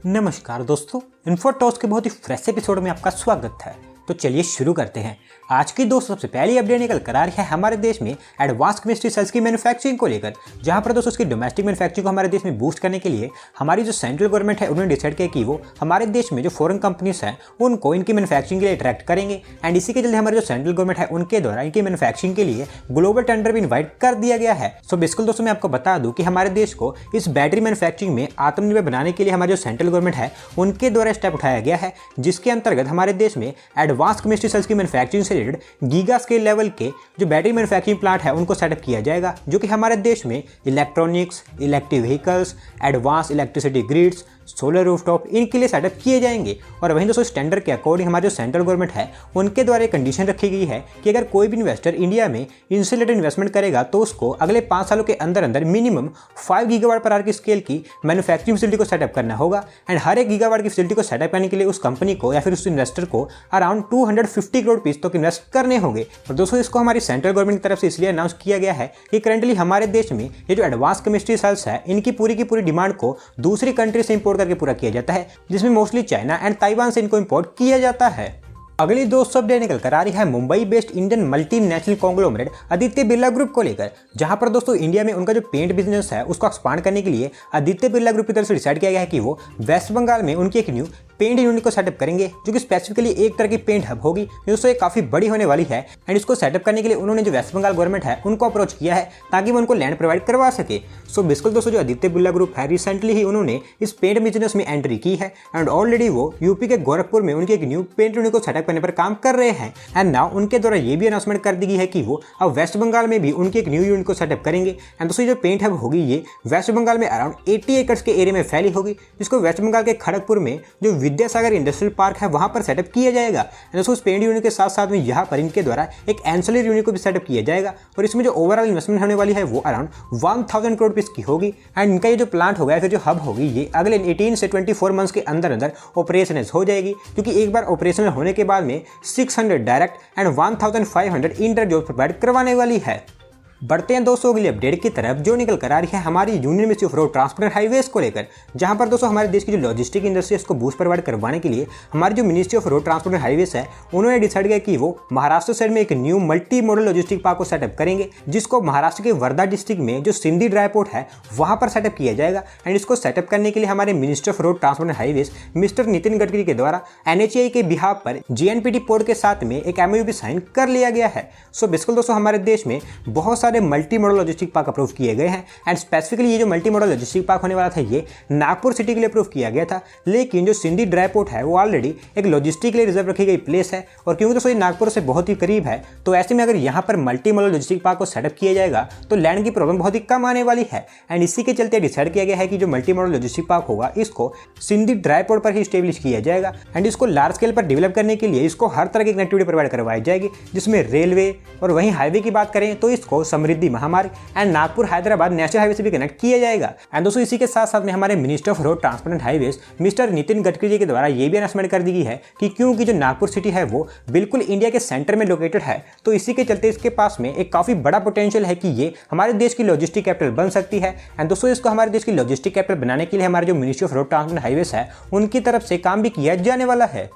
नमस्कार दोस्तों, इन्फोटॉस के बहुत ही फ्रेश एपिसोड में आपका स्वागत है। तो चलिए शुरू करते हैं। आज की दोस्तों सबसे पहली अपडेट निकल कर आ रही है हमारे देश में एडवांस केमिस्ट्री सेल्स की मैन्युफैक्चरिंग को लेकर, जहां पर दोस्तों उसकी डोमेस्टिक मैन्युफैक्चरिंग को हमारे देश में बूस्ट करने के लिए हमारी जो सेंट्रल गवर्नमेंट है उन्होंने डिसाइड किया कि वो हमारे देश में जो फॉरेन कंपनीज हैं उनको इनकी मैन्युफैक्चरिंग के लिए अट्रैक्ट करेंगे। एंड इसी के चलते हमारी जो सेंट्रल गवर्नमेंट है उनके द्वारा इनकी मैन्युफैक्चरिंग के लिए ग्लोबल टेंडर भी इन्वाइट कर दिया गया है। सो बेसिकली दोस्तों मैं आपको बता दूं कि हमारे देश को इस बैटरी मैन्युफैक्चरिंग में आत्मनिर्भर बनाने के लिए हमारी जो सेंट्रल गवर्नमेंट है उनके द्वारा स्टेप उठाया गया है, जिसके अंतर्गत हमारे देश में एडवांस केमिस्ट्री सेल्स की मैन्युफैक्चरिंग से रिलेटेड गीगा स्केल लेवल के जो बैटरी मैन्युफैक्चरिंग प्लांट है उनको सेटअप किया जाएगा, जो कि हमारे देश में electronics, electric vehicles, advance electricity grids, solar rooftop इनके लिए सेटअप किए जाएंगे। और वहीं दोस्तों स्टैंडर्ड के अकॉर्डिंग हमारे जो सेंट्रल गवर्नमेंट है उनके द्वारा एक कंडीशन रखी गई है कि अगर कोई भी इन्वेस्टर इंडिया में इनसे रिलेटेड इन्वेस्टमेंट करेगा तो उसको अगले 5 सालों के अंदर अंदर मिनिमम 5 गीगावाट पर आवर की स्केल की मैन्युफैक्चरिंग फैसिलिटी को सेटअप करना होगा। एंड हर एक गीगावाट की फैसिलिटी को सेटअप करने के लिए उस कंपनी को या फिर उस इन्वेस्टर को अराउंड 250 करोड़ रुपीस तक इन्वेस्ट करने होंगे। और दोस्तों इसको हमारी सेंट्रल गवर्नमेंट की तरफ से इसलिए अनाउंस किया गया है कि करंटली हमारे देश में ये जो एडवांस केमिस्ट्री सेल्स है इनकी पूरी की पूरी डिमांड को दूसरी कंट्री से इंपोर्ट करके पूरा किया जाता है, जिसमें मोस्टली चाइना एंड ताइवान से इनको इंपोर्ट किया जाता है। अगली दोस्त अपडेट निकल कर आ रही है Mumbai based Indian multinational conglomerate Aditya Birla group को लेकर, जहां पर दोस्तों इंडिया में उनका जो पेंट बिजनेस है उसको एक्सपांड करने के लिए आदित्य बिरला ग्रुप की तरफ से डिसाइड किया गया है कि वो वेस्ट बंगाल में उनकी एक न्यू पेंट यूनिट को सेटअप करेंगे, जो कि स्पेसिफिकली एक तरह की पेंट हब होगी दोस्तों ये काफी बड़ी होने वाली है। एंड इसको सेटअप करने के लिए उन्होंने जो वेस्ट बंगाल गवर्नमेंट है उनको अप्रोच किया है ताकि वो उनको लैंड प्रोवाइड करवा सके। सो बिल्कुल दोस्तों जो आदित्य बिरला ग्रुप है रिसेंटली ही उन्होंने इस पेंट बिजनेस में एंट्री की है एंड ऑलरेडी वो यूपी के गोरखपुर में उनकी एक न्यू पेंट यूनिट को सेटअप करने पर काम कर रहे हैं। एंड नाउ उनके द्वारा ये भी अनाउंसमेंट कर दी गई है कि वो अब वेस्ट बंगाल में भी उनकी एक न्यू यूनिट को सेटअप करेंगे। एंड दोस्तों जो पेंट हब होगी ये वेस्ट बंगाल में अराउंड 80 एकड़ के एरिया में फैली होगी, जिसको वेस्ट बंगाल के खड़गपुर में जो विद्यासागर इंडस्ट्रियल पार्क है वहां पर सेटअप किया जाएगा। दोस्तों उस पेंट यूनिट के साथ साथ में यहाँ पर इनके द्वारा एक एंसिलरी यूनिट को भी सेटअप किया जाएगा और इसमें जो ओवरऑल इन्वेस्टमेंट होने वाली है वो अराउंड 1000 करोड़ रुपीस की होगी। एंड इनका ये जो प्लांट होगा फिर जो हब होगी ये अगले 18 से 24 मंथ्स के अंदर अंदर ऑपरेशनल हो जाएगी, क्योंकि एक बार ऑपरेशनल होने के बाद में 600 direct and 1500 inter job provide करवाने वाली है। बढ़ते हैं दोस्तों अगली अपडेट की तरफ, जो निकल कर आ रही है हमारी union ministry of road transport and highways को लेकर, जहां पर दोस्तों हमारे देश की जो लॉजिस्टिक इंडस्ट्री है उसको बूस्ट प्रोवाइड करवाने के लिए हमारी जो ministry of road transport and highways है उन्होंने डिसाइड किया कि वो महाराष्ट्र साइड में एक new multi modal logistic park को सेटअप करेंगे, जिसको महाराष्ट्र के वर्धा डिस्ट्रिक्ट में जो सिंधी ड्राई पोर्ट है वहां पर सेटअप किया जाएगा। एंड इसको सेटअप करने के लिए हमारे minister of road transport and highways mister Nitin Gadkari के द्वारा NHAI के बिहाफ पर JNPT पोर्ट के साथ में एक MOU भी साइन कर लिया गया है। सो बेसिकली दोस्तों हमारे देश में बहुत सारे multi modal logistic park approve किए गए हैं। एंड स्पेसिफिकली ये जो मल्टी मॉडल लॉजिस्टिक पार्क होने वाला था ये नागपुर सिटी के लिए अप्रूव किया गया था, लेकिन जो सिंधी ड्राई पोर्ट है वो ऑलरेडी एक लॉजिस्टिक के लिए रिजर्व रखी गई प्लेस है और क्योंकि दोस्तों ये नागपुर से बहुत ही करीब है तो ऐसे में अगर यहाँ पर मल्टी मॉडल लॉजिस्टिक पार्क को सेटअप किया जाएगा तो लैंड की प्रॉब्लम बहुत ही कम आने वाली है। एंड इसी के चलते डिसाइड किया गया है कि जो मल्टी मॉडल लॉजिस्टिक पार्क होगा इसको सिंधी ड्राई पोर्ट पर ही स्टेब्लिश किया जाएगा। एंड इसको लार्ज स्केल पर डेवलप करने के लिए इसको हर तरह की कनेक्टिविटी प्रोवाइड करवाई जाएगी, जिसमें रेलवे और वहीं हाईवे की बात करें तो इसको समृद्धि महामार्ग and Nagpur Hyderabad national highway से भी कनेक्ट किया जाएगा। एंड दोस्तों इसी के साथ साथ में हमारे minister of road transport and highways mister Nitin Gadkari ji के द्वारा ये भी अनाउंसमेंट कर दी गई है कि क्योंकि जो नागपुर सिटी है वो बिल्कुल इंडिया के सेंटर में लोकेटेड है तो इसी के चलते इसके पास में एक काफी बड़ा पोटेंशियल है कि ये हमारे देश की लॉजिस्टिक कैपिटल बन सकती है। एंड दोस्तों इसको हमारे देश की लॉजिस्टिक कैपिटल बनाने के लिए हमारे जो ministry of road transport and highways है उनकी तरफ से काम भी किया जाने वाला है।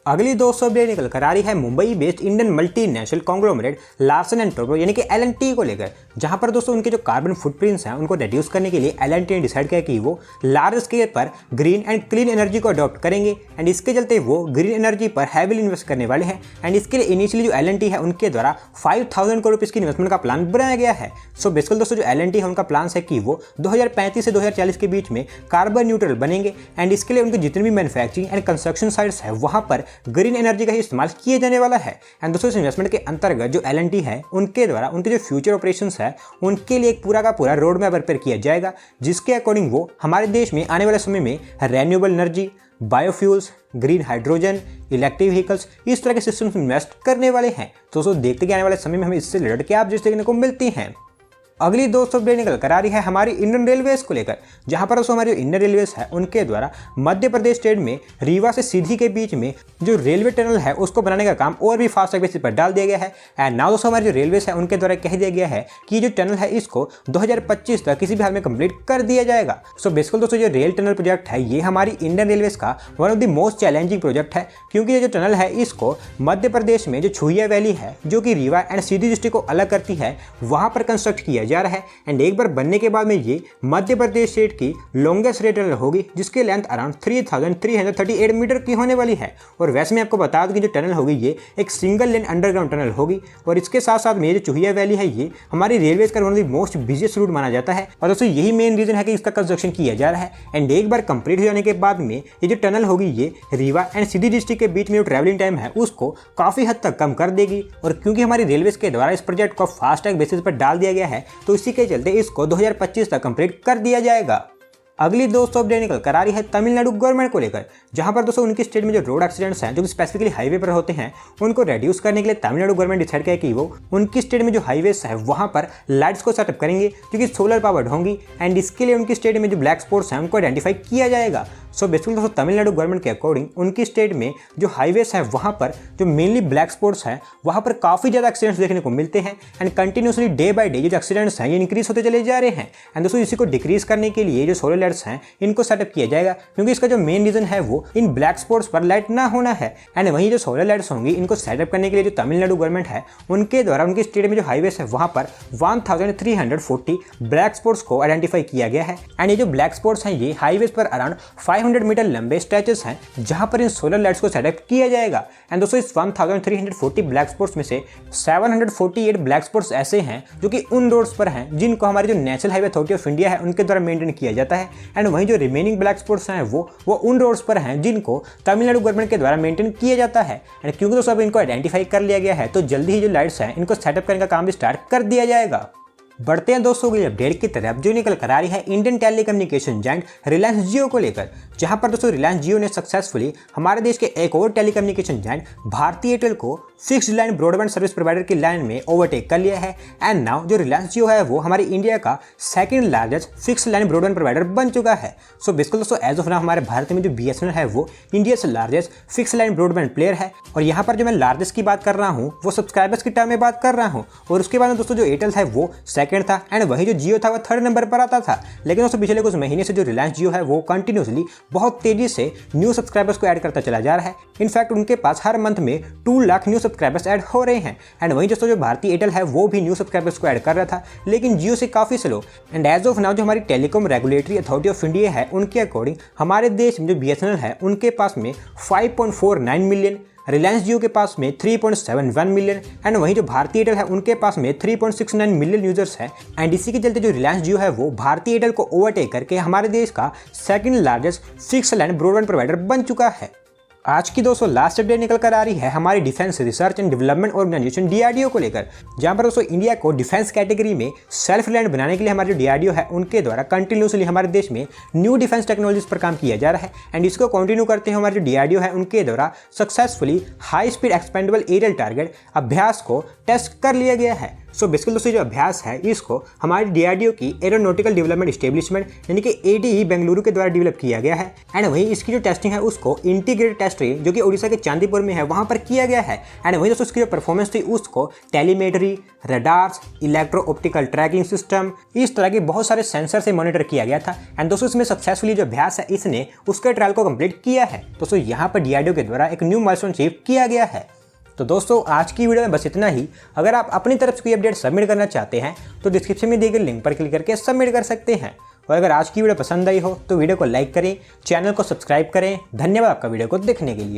अगली दोस्तों अपडेट निकल कर आ रही है Mumbai based Indian multinational conglomerate Larsen and Toubro यानी कि L&T को लेकर, जहां पर दोस्तों उनके जो कार्बन फुटप्रिंट्स हैं उनको रिड्यूस करने के लिए L&T ने डिसाइड किया कि वो लार्ज स्केल पर ग्रीन एंड क्लीन एनर्जी को अडॉप्ट करेंगे। एंड इसके चलते वो ग्रीन एनर्जी पर हैवीली इन्वेस्ट करने वाले हैं। एंड इसके लिए इनिशियली जो L&T है उनके द्वारा 5000 करोड़ रुपीस की इन्वेस्टमेंट का प्लान बनाया गया है। सो बेसिकली दोस्तों जो L&T है उनका प्लान है कि वो 2035 से 2040 के बीच में कार्बन न्यूट्रल बनेंगे। एंड इसके लिए उनके जितने भी मैन्युफैक्चरिंग एंड कंस्ट्रक्शन साइट्स है वहां पर ग्रीन एनर्जी इस्तेमाल किए जाने वाला है। एंड दोस्तों इस इन्वेस्टमेंट के अंतर्गत जो L&T है उनके द्वारा उनके जो फ्यूचर ऑपरेशंस है उनके लिए एक पूरा का पूरा रोड मैप प्रिपेयर किया जाएगा, जिसके अकॉर्डिंग वो हमारे देश में आने वाले समय में renewable energy, biofuels, green hydrogen, electric vehicles इस तरह के सिस्टम्स में इन्वेस्ट करने वाले हैं। तो दोस्तों देखते कि आने वाले समय में हमें इससे रिलेटेड क्या अपडेट्स देखने को मिलती हैं। अगली दोस्तों अपडेट निकल कर आ रही है हमारी इंडियन रेलवेज को लेकर, जहां पर दोस्तों हमारी जो इंडियन रेलवेज है उनके द्वारा मध्य प्रदेश स्टेट में रीवा से सीधी के बीच में जो रेलवे टनल है उसको बनाने का काम और भी फास्ट बेसिस पर डाल दिया गया है। एंड नाउ दोस्तों हमारी जो रेलवेज है उनके द्वारा कह दिया गया है कि जो टनल है इसको 2025 तक किसी भी हाल में कंप्लीट कर दिया जाएगा। सो बेसिकली दोस्तों जो रेल टनल प्रोजेक्ट है ये हमारी इंडियन रेलवेज का one of the most challenging project है, क्योंकि ये जो टनल है इसको मध्य प्रदेश में जो छुइया वैली है जो कि रीवा एंड सीधी डिस्ट्रिक्ट को अलग करती है वहां पर कंस्ट्रक्ट किया जा रहा है। एंड एक बार बनने के बाद में ये मध्य प्रदेश स्टेट की लॉन्गेस्ट रेल टनल होगी, जिसकी लेंथ अराउंड 3338 मीटर की होने वाली है। और वैसे मैं आपको बता दूं कि जो टनल होगी ये एक सिंगल लेन अंडरग्राउंड टनल होगी। और इसके साथ साथ में जो चुहिया वैली है ये हमारी रेलवेज का one of the most busiest route माना जाता है, और दोस्तों यही मेन रीजन है कि इसका कंस्ट्रक्शन किया जा रहा है। एंड एक बार कंप्लीट हो जाने के बाद में ये जो टनल होगी ये रीवा एंड सीधी डिस्ट्रिक्ट के बीच में जो ट्रैवलिंग टाइम है उसको काफी हद तक कम कर देगी। और क्योंकि हमारी रेलवेज के द्वारा इस प्रोजेक्ट को फास्ट ट्रैक बेसिस पर डाल दिया गया है तो इसी के चलते इसको 2025 तक कंप्लीट कर दिया जाएगा। अगली दोस्तों अपडेट निकल कर आ रही है तमिलनाडु गवर्नमेंट को लेकर, जहां पर दोस्तों उनकी स्टेट में जो रोड एक्सीडेंट्स हैं जो कि स्पेसिफिकली हाईवे पर होते हैं उनको रेड्यूस करने के लिए तमिलनाडु गवर्नमेंट डिसाइड किया कि वो उनकी स्टेट में जो हाईवेज है वहां पर लाइट्स को सेटअप करेंगे जो कि सोलर पावर्ड होंगी। एंड इसके लिए उनकी स्टेट में जो ब्लैक स्पॉट्स हैं उनको आइडेंटिफाई किया जाएगा। सो बेसिकली दोस्तों तमिलनाडु गवर्नमेंट के अकॉर्डिंग उनकी स्टेट में जो हाईवेज है वहाँ पर जो मेनली ब्लैक स्पॉट्स हैं वहाँ पर काफ़ी ज़्यादा एक्सीडेंट्स देखने को मिलते हैं। And continuously day by day जो एक्सीडेंट्स हैं ये इंक्रीज होते चले जा रहे हैं। एंड दोस्तों इसी को डिक्रीज करने के लिए जो सोलर लाइट्स हैं इनको सेटअप किया जाएगा, क्योंकि इसका जो मेन रीजन है वो इन ब्लैक स्पॉट्स पर लाइट ना होना है। एंड वहीं जो सोलर लाइट्स होंगी इनको सेटअप करने के लिए जो तमिलनाडु गवर्नमेंट है उनके द्वारा उनकी स्टेट में जो हाईवेज है वहाँ पर 1340 ब्लैक स्पॉट्स को आइडेंटिफाई किया गया है। एंड ये जो ब्लैक स्पॉट्स हैं ये हाईवेज पर अराउंड 500 मीटर लंबे स्ट्रेचेस हैं जहां पर इन सोलर लाइट्स को सेटअप किया जाएगा। एंड दोस्तों इस 1340 ब्लैक स्पॉट्स में से 748 ब्लैक स्पॉट्स ऐसे हैं जो कि उन रोड्स पर हैं जिनको हमारी जो national highway authority of India है उनके द्वारा मेंटेन किया जाता है। एंड वहीं जो रिमेनिंग ब्लैक स्पॉट्स हैं वो उन रोड्स पर हैं जिनको तमिलनाडु गवर्नमेंट के द्वारा मेंटेन किया जाता है। एंड क्योंकि दोस्तों अब इनको आइडेंटिफाई कर लिया गया है तो जल्दी ही जो लाइट्स हैं इनको सेटअप करने का काम भी स्टार्ट कर दिया जाएगा। बढ़ते हैं दोस्तों की अपडेट की तरफ जो निकल कर आ रही है इंडियन टेलीकम्युनिकेशन जायंट रिलायंस जियो को लेकर, जहां पर दोस्तों रिलायंस जियो ने सक्सेसफुली हमारे देश के एक और टेलीकम्युनिकेशन जायंट भारती एयरटेल को fixed line broadband service provider की लाइन में ओवरटेक कर लिया है। एंड नाउ जो रिलायंस जियो है वो हमारी इंडिया का second largest fixed line broadband provider बन चुका है। सो बेसिकली दोस्तों एज ऑफ नाउ हमारे भारत में जो BSNL है वो इंडिया से largest fixed line broadband player है। और यहाँ पर जो मैं लार्जेस्ट की बात कर रहा हूँ वो सब्सक्राइबर्स की टर्म में बात कर रहा हूँ। और उसके बाद में दोस्तों जो एयरटेल है वो सेकंड था एंड वही जो जियो था वो थर्ड नंबर पर आता था। लेकिन दोस्तों पिछले कुछ महीने से जो रिलायंस जियो है वो कंटिन्यूसली बहुत तेजी से न्यू सब्सक्राइबर्स को ऐड करता चला जा रहा है। इनफैक्ट उनके पास हर मंथ में 2 लाख न्यू सब्सक्राइबर्स ऐड हो रहे हैं। एंड वहीं दोस्तों जो भारती एयरटेल है वो भी न्यू सब्सक्राइबर्स को ऐड कर रहा था लेकिन जियो से काफी slow. And as of now जो हमारी telecom regulatory authority of India है उनके अकॉर्डिंग हमारे देश में जो BSNL है उनके पास में 5.49 मिलियन, रिलायंस जियो के पास में 3.71 मिलियन एंड वहीं जो भारती एयरटेल है उनके पास में 3.69 मिलियन यूजर्स हैं। एंड इसी के चलते जो रिलायंस जियो है वो भारती एयरटेल को ओवरटेक करके हमारे देश का second largest fix line broadband provider बन चुका है। आज की दोस्तों लास्ट अपडेट निकल कर आ रही है हमारी defence research and development organisation DRDO को लेकर, जहां पर दोस्तों इंडिया को डिफेंस कैटेगरी में सेल्फ रिलायंट बनाने के लिए हमारे जो DRDO है उनके द्वारा कंटिन्यूसली हमारे देश में न्यू डिफेंस टेक्नोलॉजीज पर काम किया जा रहा है। एंड इसको कंटिन्यू करते हैं हमारे जो DRDO है उनके द्वारा successfully high speed expendable aerial target Abhyas को टेस्ट कर लिया गया है। सो बेसिकली दोस्तों जो अभ्यास है इसको हमारी DRDO की एरोनॉटिकल डेवलपमेंट एस्टेब्लिशमेंट यानी कि ADE बेंगलुरु के द्वारा डेवलप किया गया है। एंड वहीं इसकी जो टेस्टिंग है उसको इंटीग्रेटेड टेस्ट रेंज जो कि उड़ीसा के चांदीपुर में है वहां पर किया गया है। एंड वहीं दोस्तों इसकी जो परफॉर्मेंस थी उसको telemetry, radars, electro optical tracking system, इस तरह के बहुत सारे सेंसर से मॉनिटर किया गया था। एंड दोस्तों इसमें सक्सेसफुली जो अभ्यास है इसने उसके ट्रायल को कंप्लीट किया है। दोस्तों यहाँ पर DRDO के द्वारा एक न्यू माइलस्टोन अचीव किया गया है। तो दोस्तों आज की वीडियो में बस इतना ही। अगर आप अपनी तरफ से कोई अपडेट सबमिट करना चाहते हैं तो डिस्क्रिप्शन में दिए गए लिंक पर क्लिक करके सबमिट कर सकते हैं। और अगर आज की वीडियो पसंद आई हो तो वीडियो को लाइक करें, चैनल को सब्सक्राइब करें। धन्यवाद आपका वीडियो को देखने के लिए।